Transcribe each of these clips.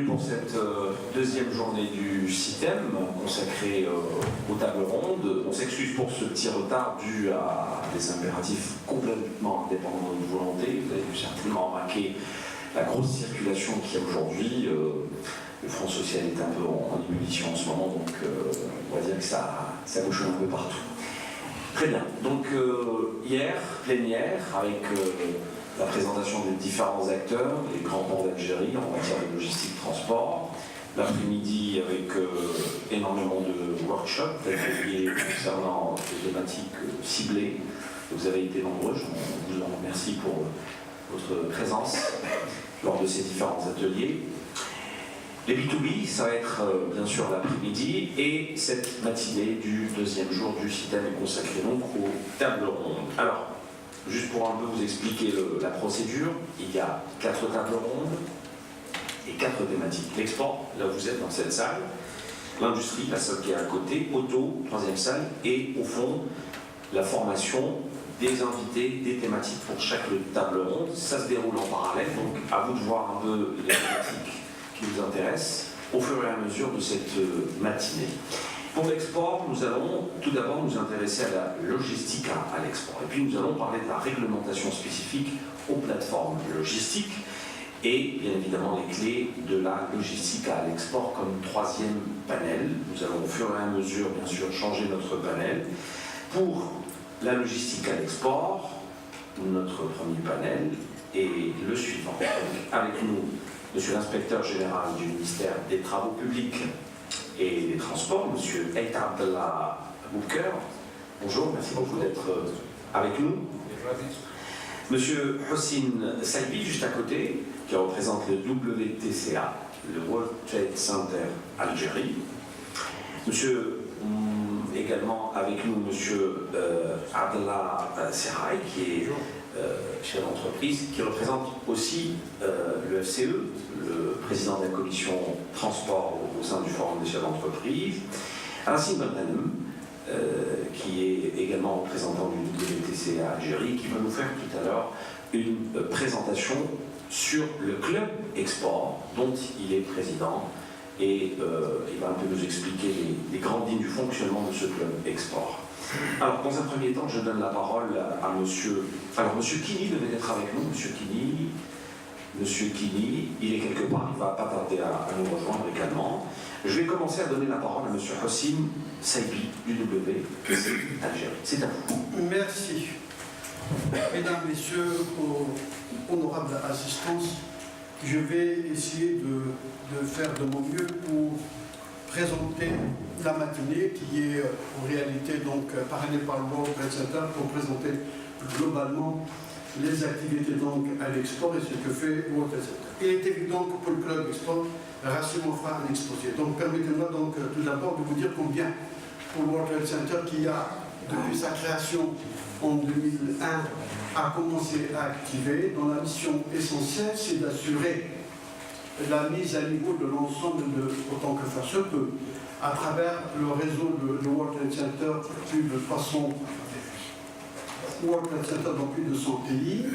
bienvenue pour cette deuxième journée du CITEM consacrée aux tables rondes. On s'excuse pour ce petit retard dû à des impératifs complètement indépendants de notre volonté. Vous avez dû certainement remarquer la grosse circulation qu'il y a aujourd'hui. Le Front social est un peu en ébullition en ce moment, donc on va dire que ça bouge un peu partout. Très bien. Donc hier, plénière, avec la présentation des différents acteurs, les grands ports d'Algérie en matière de logistique transport. L'après-midi avec énormément de workshops, d'ateliers concernant des thématiques ciblées. Vous avez été nombreux, je vous en remercie pour votre présence lors de ces différents ateliers. Les B2B, ça va être bien sûr l'après-midi, et cette matinée du deuxième jour du CITEM est consacrée donc aux tables rondes. Alors, juste pour un peu vous expliquer la procédure, il y a 4 tables rondes et 4 thématiques. L'export, là où vous êtes dans cette salle, l'industrie, la salle qui est à côté, auto, 3e salle, et au fond, la formation des invités, des thématiques pour chaque table ronde. Ça se déroule en parallèle, donc à vous de voir un peu les thématiques qui vous intéressent au fur et à mesure de cette matinée. Pour l'export, nous allons tout d'abord nous intéresser à la logistique à l'export. Et puis nous allons parler de la réglementation spécifique aux plateformes logistiques et bien évidemment les clés de la logistique à l'export comme 3e panel. Nous allons au fur et à mesure, bien sûr, changer notre panel. Pour la logistique à l'export, notre premier panel est le suivant. Donc, avec nous, Monsieur l'inspecteur général du ministère des Travaux publics et des Transports, Monsieur El Abdallah Bouker. Bonjour, merci beaucoup d'être avec nous. Monsieur Hossein Saïbi, juste à côté, qui représente le WTCA, le World Trade Center Algérie. Monsieur, également avec nous, Monsieur Abdallah Serraï, qui est chef d'entreprise, qui représente aussi le FCE, le président de la commission transport au sein du Forum des chefs d'entreprise, Racine Benhanem, qui est également représentant du WTC à Algérie, qui va nous faire tout à l'heure une présentation sur le club export dont il est président, et il va un peu nous expliquer les grandes lignes du fonctionnement de ce club export. Alors, dans un premier temps, je donne la parole à monsieur... Alors, monsieur Kini devait être avec nous. Monsieur Kini, il est quelque part, il ne va pas tarder à nous rejoindre également. Je vais commencer à donner la parole à monsieur Hossein Saïbi, du WTC Algérie. C'est à vous. Merci. Mesdames, Messieurs, honorables assistance, je vais essayer de faire de mon mieux pour présenter la matinée qui est en réalité donc parrainée par le World Trade Center pour présenter globalement les activités donc à l'export et ce que fait le World Trade Center. Il est évident que pour le club export, Racine en fera un exposé. Donc permettez-moi donc tout d'abord de vous dire combien pour le World Trade Center qui a, depuis sa création en 2001, a commencé à activer, dont la mission essentielle c'est d'assurer la mise à niveau de l'ensemble de, autant que faire se peut, à travers le réseau de World Trade Center, plus de 300 World Trade Center dans plus de 100 pays,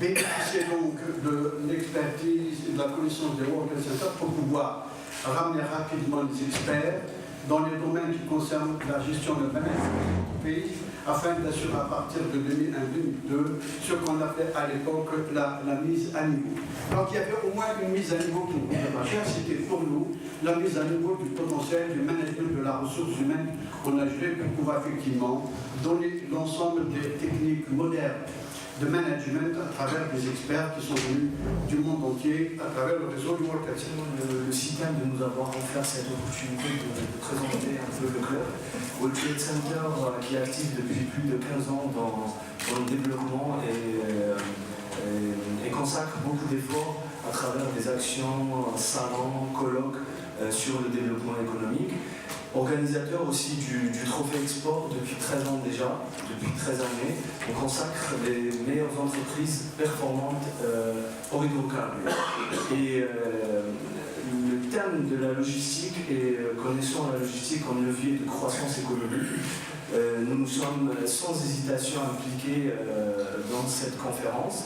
bénéficier donc de l'expertise et de la connaissance des World Trade Center pour pouvoir ramener rapidement les experts dans les domaines qui concernent la gestion de management du pays, afin d'assurer à partir de 2001-2002 ce qu'on appelait à l'époque la mise à niveau. Donc il y avait au moins une mise à niveau qui nous coûtait pas cher, c'était pour nous la mise à niveau du potentiel du management de la ressource humaine en Algérie pour pouvoir effectivement donner l'ensemble des techniques modernes de management à travers des experts qui sont venus du monde entier à travers le réseau du World Trade Center. Le CITEM de nous avoir offert cette opportunité de présenter un peu le club. World Trade Center qui est actif depuis plus de 15 ans dans le développement et consacre beaucoup d'efforts à travers des actions, salons, colloques sur le développement économique. Organisateur aussi du Trophée Export depuis 13 ans déjà, depuis 13 années. On consacre les meilleures entreprises performantes aux hydrocarbures. Et le thème de la logistique et connaissant la logistique comme levier de croissance économique, nous nous sommes sans hésitation impliqués dans cette conférence.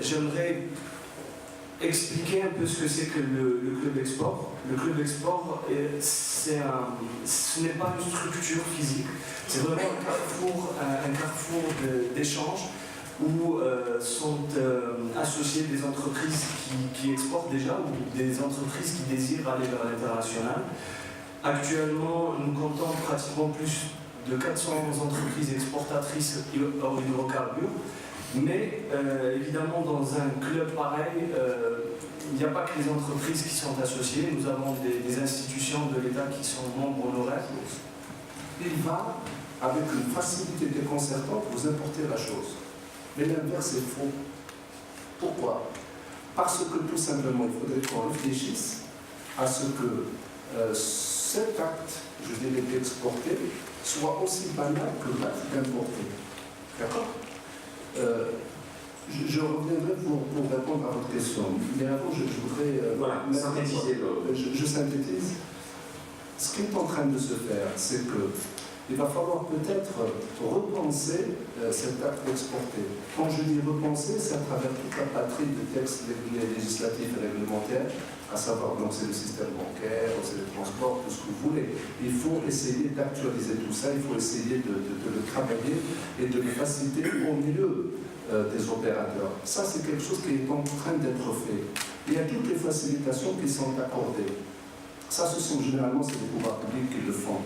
J'aimerais expliquer un peu ce que c'est que le club export. Le club export, ce n'est pas une structure physique, c'est vraiment un carrefour d'échanges où sont associées des entreprises qui exportent déjà ou des entreprises qui désirent aller vers l'international. Actuellement, nous comptons pratiquement plus de 400 entreprises exportatrices hors hydrocarbures. Mais évidemment, dans un club pareil, il n'y a pas que les entreprises qui sont associées. Nous avons des institutions de l'État qui sont membres honoraires. Il va, avec une facilité déconcertante, vous importer la chose. Mais l'inverse est faux. Pourquoi? Parce que tout simplement, il faudrait qu'on réfléchisse à ce que cet acte, je dirais, d'exporter, soit aussi banal que l'acte d'importer. D'accord? Je reviendrai pour répondre à votre question. Mais avant, je voudrais... voilà, synthétiser je synthétise. Ce qui est en train de se faire, c'est qu'il va falloir peut-être repenser cet acte exporté. Quand je dis repenser, c'est à travers toute la patrie de textes législatifs et réglementaires, à savoir, donc c'est le système bancaire, c'est le transport, tout ce que vous voulez. Il faut essayer d'actualiser tout ça, il faut essayer de le travailler et de le faciliter au milieu des opérateurs. Ça, c'est quelque chose qui est en train d'être fait. Il y a toutes les facilitations qui sont accordées. Ça, ce sont généralement les pouvoirs publics qui le font.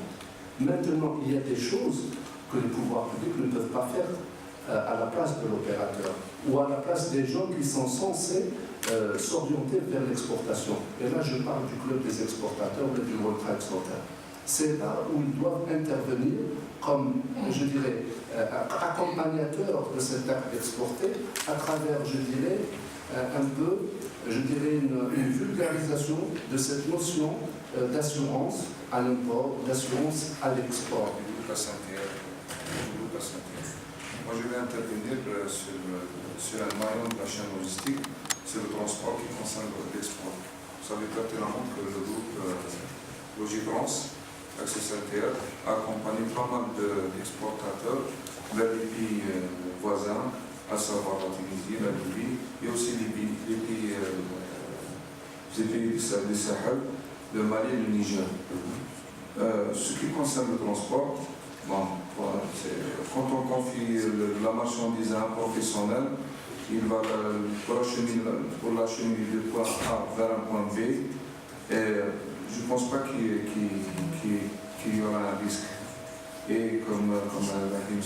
Maintenant, il y a des choses que les pouvoirs publics ne peuvent pas faire à la place de l'opérateur ou à la place des gens qui sont censés s'orienter vers l'exportation. Et là, je parle du club des exportateurs et du World Trade Center. C'est là où ils doivent intervenir comme, je dirais, accompagnateurs de cet acte exporté à travers, je dirais, un peu, je dirais, une vulgarisation de cette notion d'assurance à l'import, d'assurance à l'export. Moi, je vais intervenir sur un maillon de la chaîne logistique, c'est le transport qui concerne l'export. Vous savez pertinemment que le groupe Logitrans, Access NTR, a accompagné pas mal d'exportateurs vers les pays voisins, à savoir la Tunisie, la Libye, et aussi les pays du Sahel, le Mali et le Niger. Ce qui concerne le transport, bon, quand on confie la marchandise à un professionnel, il va pour l'acheminer du point A vers un point B, et je ne pense pas qu'il y aura un risque. Et comme l'a dit M.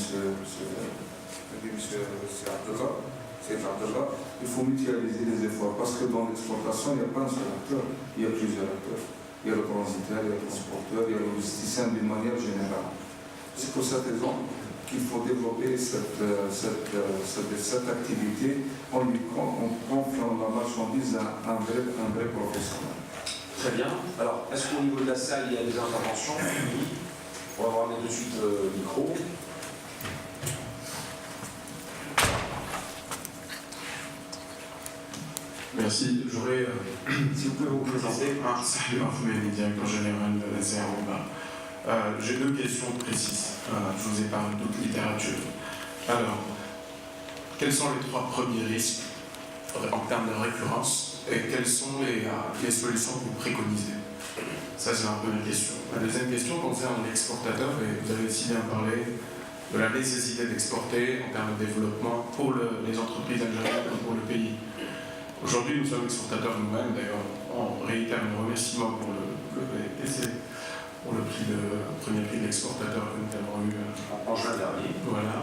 Abdallah, il faut mutualiser les efforts, parce que dans l'exportation, il n'y a pas un seul acteur, il y a plusieurs acteurs. Il y a le transitaire, il y a le transporteur, il y a le logisticien d'une manière générale. C'est pour cette raison qu'il faut développer cette activité en confiant la marchandise à un vrai professionnel. Très bien. Alors, est-ce qu'au niveau de la salle, il y a des interventions? Oui. On va ramener tout de suite le micro. Merci. J'aurais, si vous pouvez vous présenter. Salut Mahfoumeni, directeur général de la CROBA. J'ai deux questions précises. Je vous ai parlé de littérature. Alors, quels sont les trois premiers risques en termes de récurrence et quelles sont les solutions que vous préconisez? Ça, c'est un peu une question. La deuxième question concerne l'exportateur, et vous avez aussi bien parlé de la nécessité d'exporter en termes de développement pour les entreprises algériennes comme pour le pays. Aujourd'hui, nous sommes exportateurs nous-mêmes, d'ailleurs, on réitère un remerciement pour le premier prix de l'exportateur que nous avons eu en juin dernier. Voilà.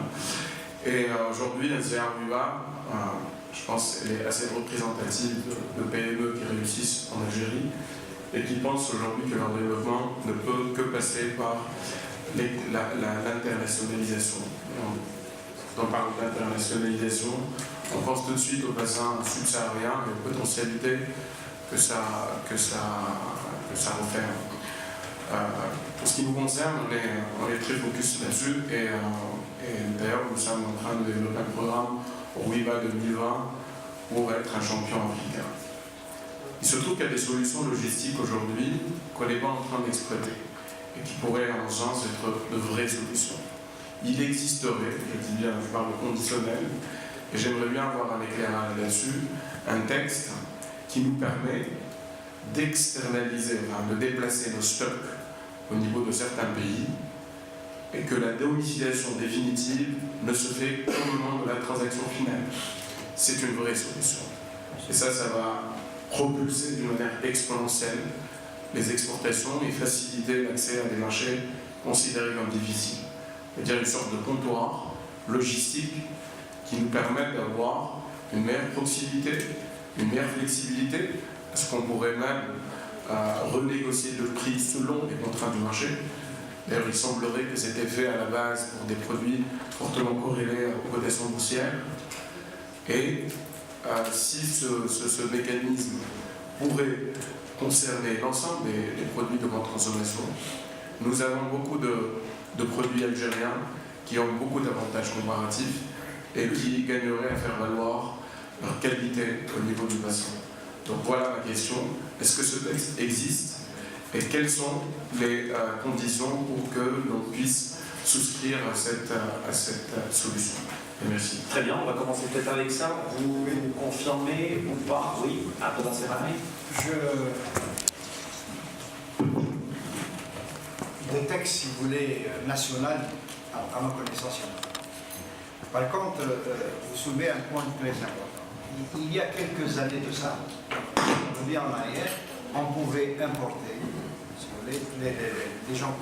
Et aujourd'hui, la CRUA, je pense, elle est assez représentative de PME qui réussissent en Algérie et qui pensent aujourd'hui que leur développement ne peut que passer par l'internationalisation. Quand on parle d'internationalisation, on pense tout de suite au bassin subsaharien et aux potentialités que ça referme. Pour ce qui nous concerne, on est très focus là-dessus et d'ailleurs nous sommes en train de développer un programme au WIBA 2020 pour être un champion africain. Il se trouve qu'il y a des solutions logistiques aujourd'hui qu'on n'est pas en train d'exploiter et qui pourraient en sens être de vraies solutions. Il existerait, je dis bien, je parle de conditionnel, et j'aimerais bien avoir un éclairage là-dessus, un texte qui nous permet d'externaliser, enfin, de déplacer nos stocks au niveau de certains pays et que la domiciliation définitive ne se fait qu'au moment de la transaction finale. C'est une vraie solution. Et ça va propulser d'une manière exponentielle les exportations et faciliter l'accès à des marchés considérés comme difficiles. C'est-à-dire une sorte de comptoir logistique qui nous permet d'avoir une meilleure proximité, une meilleure flexibilité, parce qu'on pourrait même renégocier le prix selon les contraintes du marché. D'ailleurs, il semblerait que c'était fait à la base pour des produits fortement corrélés aux cotations boursières. Et si ce mécanisme pourrait concerner l'ensemble des produits de grande consommation, nous avons beaucoup de produits algériens qui ont beaucoup d'avantages comparatifs et qui gagneraient à faire valoir leur qualité au niveau du patient. Donc voilà ma question. Est-ce que ce texte existe et quelles sont les conditions pour que l'on puisse souscrire à cette solution? Et merci. Très bien, on va commencer peut-être avec ça. Vous confirmez ou pas? Oui, après c'est pareil. Le texte, si vous voulez, national, à ma connaissance, il y en a. Par contre, vous soulevez un point très important. Il y a quelques années de ça, on revient en arrière, on pouvait importer, si vous voulez, les gens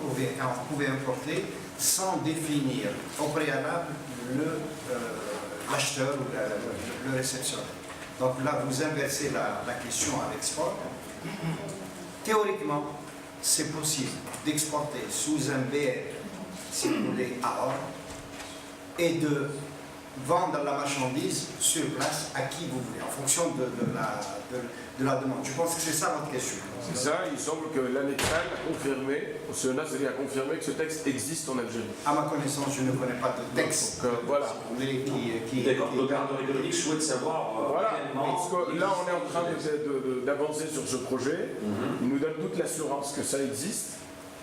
pouvaient importer sans définir au préalable l'acheteur ou le réceptionnaire. Donc là, vous inversez la question à l'export. Théoriquement, c'est possible d'exporter sous un BR, si vous voulez, à or, et de vendre la marchandise sur place à qui vous voulez, en fonction de la demande. Je pense que c'est ça votre question. C'est ça, il semble que l'ANEXAL a confirmé, ce Nasri a confirmé que ce texte existe en Algérie. À ma connaissance, je ne connais pas de texte. Donc, voilà. D'accord, l'opérateur économique souhaite savoir Voilà, réellement... parce que là on est en train d'avancer sur ce projet, il nous donne toute l'assurance que ça existe.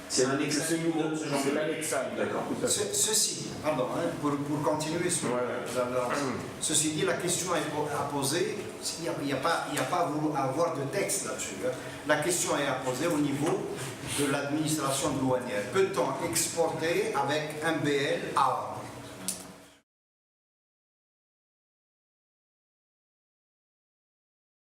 C'est un Que Excel c'est qui nouveau, donne ce genre c'est de... l'ANEXAL. D'accord. Ceci dit, pardon, pour continuer sur ceci dit, la question est à poser, il n'y a pas à avoir de texte là-dessus. La question est à poser au niveau de l'administration douanière. Peut-on exporter avec un BL à or?